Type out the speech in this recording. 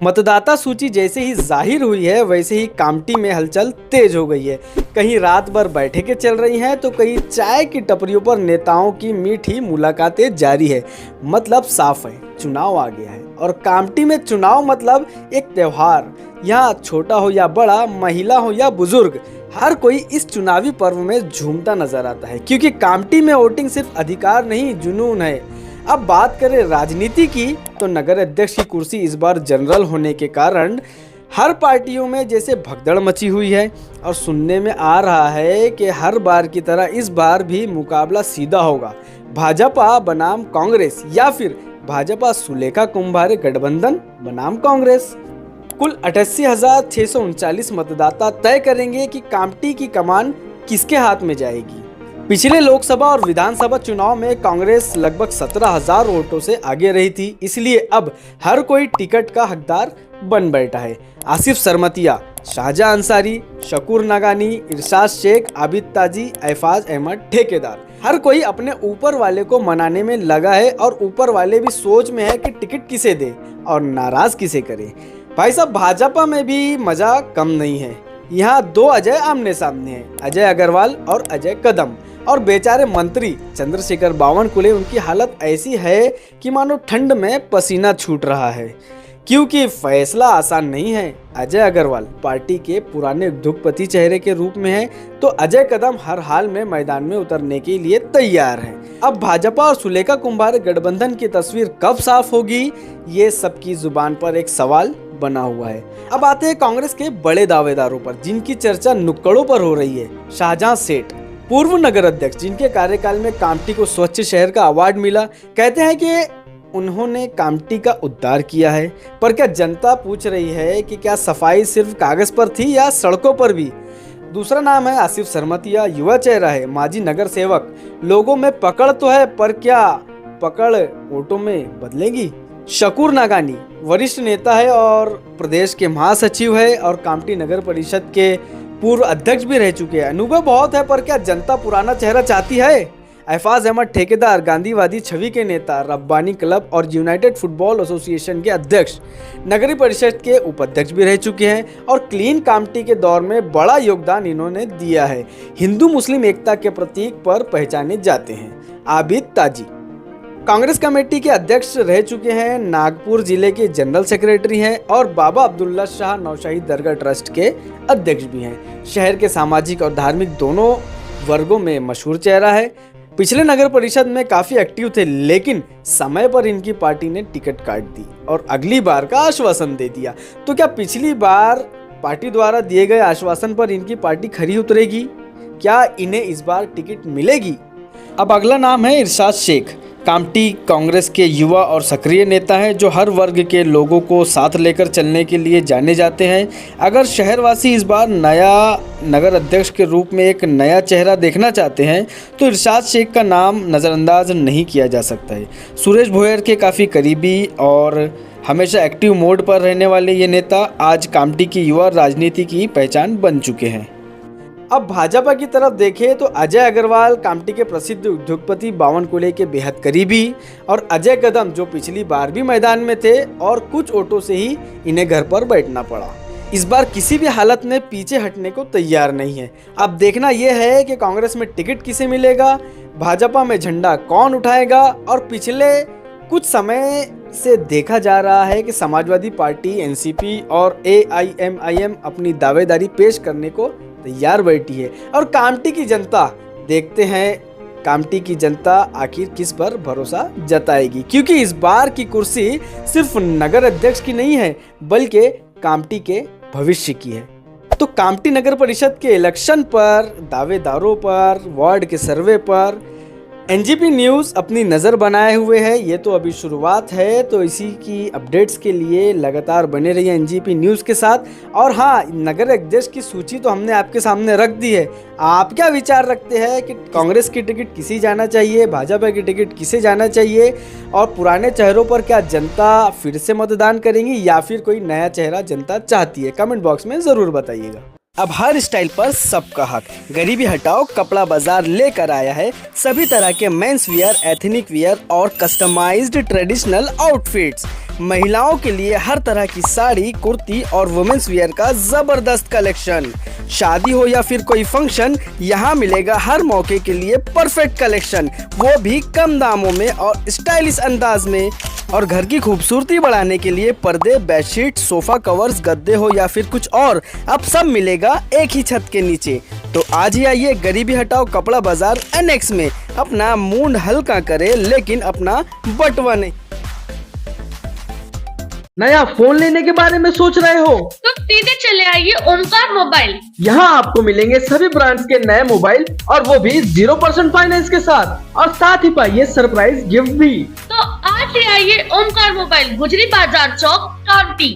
मतदाता सूची जैसे ही जाहिर हुई है वैसे ही कामटी में हलचल तेज हो गई है। कहीं रात भर बैठकें चल रही हैं तो कहीं चाय की टपरियों पर नेताओं की मीठी मुलाकातें जारी है। मतलब साफ है, चुनाव आ गया है और कामटी में चुनाव मतलब एक त्योहार। यहाँ छोटा हो या बड़ा, महिला हो या बुजुर्ग, हर कोई इस चुनावी पर्व में झूमता नजर आता है, क्योंकि कामटी में वोटिंग सिर्फ अधिकार नहीं, जुनून है। अब बात करें राजनीति की तो नगर अध्यक्ष की कुर्सी इस बार जनरल होने के कारण हर पार्टियों में जैसे भगदड़ मची हुई है और सुनने में आ रहा है कि हर बार की तरह इस बार भी मुकाबला सीधा होगा। भाजपा बनाम कांग्रेस या फिर भाजपा सुलेखा कुंभारे गठबंधन बनाम कांग्रेस। कुल 88,639 मतदाता तय करेंगे कि कामटी की कमान किसके हाथ में जाएगी। पिछले लोकसभा और विधानसभा चुनाव में कांग्रेस लगभग 17,000 वोटों से आगे रही थी, इसलिए अब हर कोई टिकट का हकदार बन बैठा है। आसिफ सरमतिया, शाहजहां अंसारी, शकूर नागानी, इरशाद शेख, आबिद ताजी, ऐफाज अहमद ठेकेदार, हर कोई अपने ऊपर वाले को मनाने में लगा है और ऊपर वाले भी सोच में है कि टिकट किसे दे और नाराज किसे करे। भाई साहब, भाजपा में भी मजा कम नहीं है। यहाँ दो अजय आमने सामने हैं, अजय अग्रवाल और अजय कदम। और बेचारे मंत्री चंद्रशेखर बावनकुले, उनकी हालत ऐसी है कि मानो ठंड में पसीना छूट रहा है, क्योंकि फैसला आसान नहीं है। अजय अग्रवाल पार्टी के पुराने उद्योगपति चेहरे के रूप में है, तो अजय कदम हर हाल में मैदान में उतरने के लिए तैयार हैं। अब भाजपा और सुलेखा कुंभारे गठबंधन की तस्वीर कब साफ होगी, ये सबकी जुबान पर एक सवाल बना हुआ है। अब आते हैं कांग्रेस के बड़े दावेदारों पर, जिनकी चर्चा नुक्कड़ों पर हो रही है। शाहजहां सेठ, पूर्व नगर अध्यक्ष, जिनके कार्यकाल में कामटी को स्वच्छ शहर का अवार्ड मिला, कहते हैं कि उन्होंने कामटी का उद्धार किया है। पर क्या जनता पूछ रही है कि क्या सफाई सिर्फ कागज पर थी या सड़कों पर भी। दूसरा नाम है आसिफ सरमतिया, युवा चेहरा है, माजी नगर सेवक। लोगों में पकड़ तो है, पर क्या पकड़ वोटों में बदलेगी। शकूर नागानी वरिष्ठ नेता है और प्रदेश के महासचिव है और कामटी नगर परिषद के पूर्व अध्यक्ष भी रह चुके हैं। अनुभव बहुत है, पर क्या जनता पुराना चेहरा चाहती है। ऐफाज अहमद ठेकेदार, गांधीवादी छवि के नेता, रब्बानी क्लब और यूनाइटेड फुटबॉल एसोसिएशन के अध्यक्ष, नगरीय परिषद के उपाध्यक्ष भी रह चुके हैं और क्लीन कामटी के दौर में बड़ा योगदान इन्होंने दिया है। हिंदू मुस्लिम एकता के प्रतीक पर पहचाने जाते हैं। आबिद ताजी कांग्रेस कमेटी के अध्यक्ष रह चुके हैं, नागपुर जिले के जनरल सेक्रेटरी हैं और बाबा अब्दुल्ला शाह नौशाही दरगाह ट्रस्ट के अध्यक्ष भी हैं। शहर के सामाजिक और धार्मिक दोनों वर्गों में मशहूर चेहरा है। पिछले नगर परिषद में काफी एक्टिव थे, लेकिन समय पर इनकी पार्टी ने टिकट काट दी और अगली बार का आश्वासन दे दिया। तो क्या पिछली बार पार्टी द्वारा दिए गए आश्वासन पर इनकी पार्टी खरी उतरेगी? क्या इन्हें इस बार टिकट मिलेगी? अब अगला नाम है इरशाद शेख। कामटी कांग्रेस के युवा और सक्रिय नेता हैं, जो हर वर्ग के लोगों को साथ लेकर चलने के लिए जाने जाते हैं। अगर शहरवासी इस बार नया नगर अध्यक्ष के रूप में एक नया चेहरा देखना चाहते हैं तो इरशाद शेख का नाम नज़रअंदाज नहीं किया जा सकता है। सुरेश भोयर के काफ़ी करीबी और हमेशा एक्टिव मोड पर रहने वाले ये नेता आज कामटी की युवा राजनीति की पहचान बन चुके हैं। अब भाजपा की तरफ देखें तो अजय अग्रवाल कामटी के प्रसिद्ध उद्योगपति बावनकुले के बेहद करीबी और अजय कदम, जो पिछली बार भी मैदान में थे और कुछ वोटों से ही इन्हें घर पर बैठना पड़ा, इस बार किसी भी हालत में पीछे हटने को तैयार नहीं है। अब देखना यह है कि कांग्रेस में टिकट किसे मिलेगा, भाजपा में झंडा कौन उठाएगा। और पिछले कुछ समय से देखा जा रहा है कि समाजवादी पार्टी, एनसीपी और एआईएमआईएम अपनी दावेदारी पेश करने को तैयार बैठी है और कामटी की जनता, देखते हैं कामटी की जनता आखिर किस पर भरोसा जताएगी, क्योंकि इस बार की कुर्सी सिर्फ नगर अध्यक्ष की नहीं है बल्कि कामटी के भविष्य की है। तो कामटी नगर परिषद के इलेक्शन पर, दावेदारों पर, वार्ड के सर्वे पर एनजीपी न्यूज़ अपनी नज़र बनाए हुए है। ये तो अभी शुरुआत है, तो इसी की अपडेट्स के लिए लगातार बने रहिए एनजीपी न्यूज़ के साथ। और हाँ, नगर अध्यक्ष की सूची तो हमने आपके सामने रख दी है। आप क्या विचार रखते हैं कि कांग्रेस की टिकट किसे जाना चाहिए, भाजपा की टिकट किसे जाना चाहिए, और पुराने चेहरों पर क्या जनता फिर से मतदान करेंगी या फिर कोई नया चेहरा जनता चाहती है? कमेंट बॉक्स में ज़रूर बताइएगा। अब हर स्टाइल पर सबका हक, गरीबी हटाओ कपड़ा बाजार लेकर आया है सभी तरह के मेंस वियर, एथनिक वियर और कस्टमाइज्ड ट्रेडिशनल आउटफिट्स। महिलाओं के लिए हर तरह की साड़ी, कुर्ती और वुमेन्स वियर का जबरदस्त कलेक्शन। शादी हो या फिर कोई फंक्शन, यहाँ मिलेगा हर मौके के लिए परफेक्ट कलेक्शन, वो भी कम दामों में और स्टाइलिश अंदाज में। और घर की खूबसूरती बढ़ाने के लिए पर्दे, बेडशीट, सोफा कवर्स, गद्दे हो या फिर कुछ और, अब सब मिलेगा एक ही छत के नीचे। तो आज ही आइए गरीबी हटाओ कपड़ा बाजार एनेक्स में, अपना मूड हल्का करे लेकिन अपना बटवा नहीं। नया फोन लेने के बारे में सोच रहे हो तो सीधे चले आइए ओमकार मोबाइल। यहाँ आपको मिलेंगे सभी ब्रांड्स के नए मोबाइल और वो भी 0% फाइनेंस के साथ, और साथ ही पाइए सरप्राइज गिफ्ट भी। तो आज ही आइए ओमकार मोबाइल, गुजरी बाजार चौक, कांटी।